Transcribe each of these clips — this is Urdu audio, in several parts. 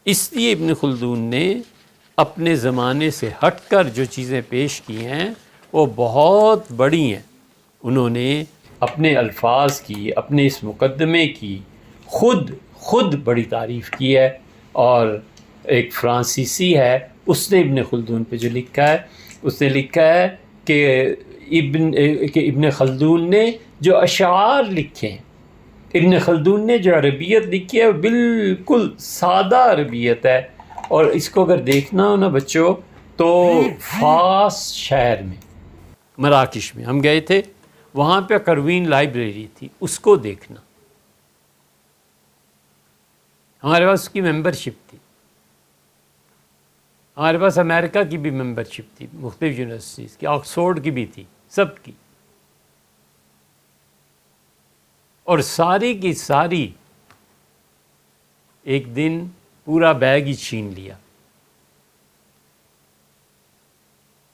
اس لیے ابن خلدون نے اپنے زمانے سے ہٹ کر جو چیزیں پیش کی ہیں وہ بہت بڑی ہیں. انہوں نے اپنے الفاظ کی، اپنے اس مقدمے کی خود بڑی تعریف کی ہے. اور ایک فرانسیسی ہے، اس نے ابن خلدون پہ جو لکھا ہے، اس نے لکھا ہے کہ ابن خلدون نے جو اشعار لکھے ہیں، ابن خلدون نے جو عربیت لکھی ہے وہ بالکل سادہ عربیت ہے. اور اس کو اگر دیکھنا ہو نا بچوں، تو فاس شہر میں، مراکش میں ہم گئے تھے، وہاں پہ قروین لائبریری تھی، اس کو دیکھنا. ہمارے پاس اس کی ممبرشپ تھی، ہمارے پاس امریکہ کی بھی ممبرشپ تھی، مختلف یونیورسٹیز کی، آکسفورڈ کی بھی تھی، سب کی. اور ساری کی ساری ایک دن پورا بیگ ہی چھین لیا.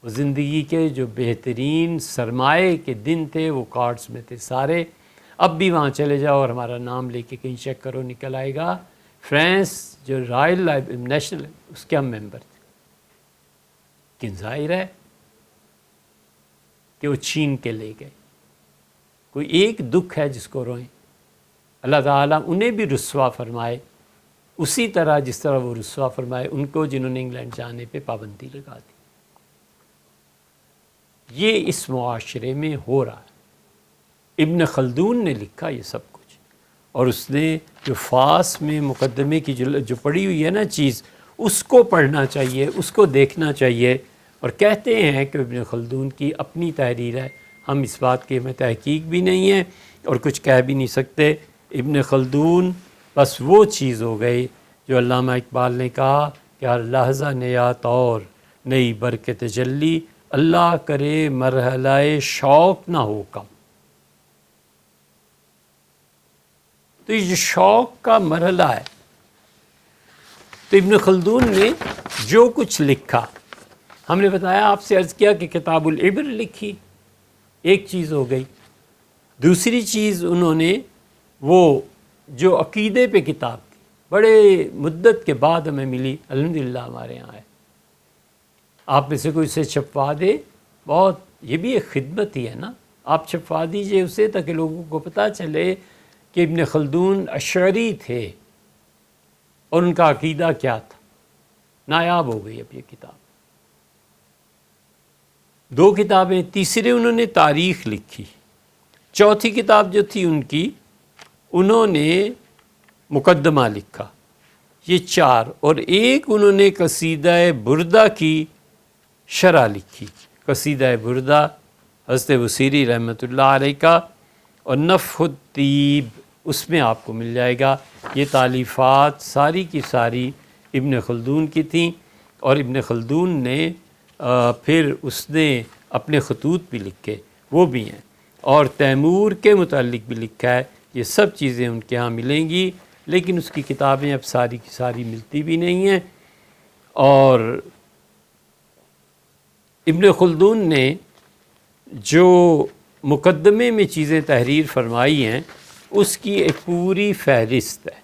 وہ زندگی کے جو بہترین سرمایے کے دن تھے وہ کارڈز میں تھے سارے. اب بھی وہاں چلے جاؤ اور ہمارا نام لے کے کہیں چیک کرو، نکل آئے گا فرانس جو رائل نیشنل اس کے ہم ممبر تھے. لیکن ظاہر ہے کہ وہ چھین کے لے گئے. کوئی ایک دکھ ہے جس کو روئیں. اللہ تعالیٰ انہیں بھی رسوا فرمائے اسی طرح جس طرح وہ رسوا فرمائے ان کو جنہوں نے انگلینڈ جانے پہ پابندی لگا دی. یہ اس معاشرے میں ہو رہا ہے. ابن خلدون نے لکھا یہ سب کچھ، اور اس نے جو فاس میں مقدمے کی جو پڑھی ہوئی ہے نا چیز، اس کو پڑھنا چاہیے، اس کو دیکھنا چاہیے. اور کہتے ہیں کہ ابن خلدون کی اپنی تحریر ہے، ہم اس بات کے میں تحقیق بھی نہیں ہے اور کچھ کہہ بھی نہیں سکتے. ابن خلدون بس وہ چیز ہو گئی جو علامہ اقبال نے کہا کہ ہر لحظہ نیا طور نئی برکت تجلی، اللہ کرے مرحلہ شوق نہ ہو کم. تو یہ جو شوق کا مرحلہ ہے، تو ابن خلدون نے جو کچھ لکھا، ہم نے بتایا، آپ سے عرض کیا کہ کتاب العبر لکھی، ایک چیز ہو گئی. دوسری چیز انہوں نے وہ جو عقیدے پہ کتاب تھی، بڑے مدت کے بعد ہمیں ملی، الحمدللہ ہمارے یہاں ہے. آپ میں سے کوئی اسے چھپوا دے، بہت، یہ بھی ایک خدمت ہی ہے نا. آپ چھپوا دیجئے اسے تاکہ لوگوں کو پتہ چلے کہ ابن خلدون اشعری تھے اور ان کا عقیدہ کیا تھا. نایاب ہو گئی اب یہ کتاب. دو کتابیں، تیسرے انہوں نے تاریخ لکھی. چوتھی کتاب جو تھی ان کی، انہوں نے مقدمہ لکھا. یہ چار، اور ایک انہوں نے قصیدہ بردہ کی شرح لکھی. قصیدہ بردہ حضرت بصیری رحمۃ اللہ علیہ کا، اور نفح الطیب اس میں آپ کو مل جائے گا. یہ تالیفات ساری کی ساری ابن خلدون کی تھیں. اور ابن خلدون نے پھر اس نے اپنے خطوط بھی لکھے، وہ بھی ہیں، اور تیمور کے متعلق بھی لکھا ہے. یہ سب چیزیں ان کے ہاں ملیں گی، لیکن اس کی کتابیں اب ساری کی ساری ملتی بھی نہیں ہیں. اور ابن خلدون نے جو مقدمے میں چیزیں تحریر فرمائی ہیں، اس کی ایک پوری فہرست ہے.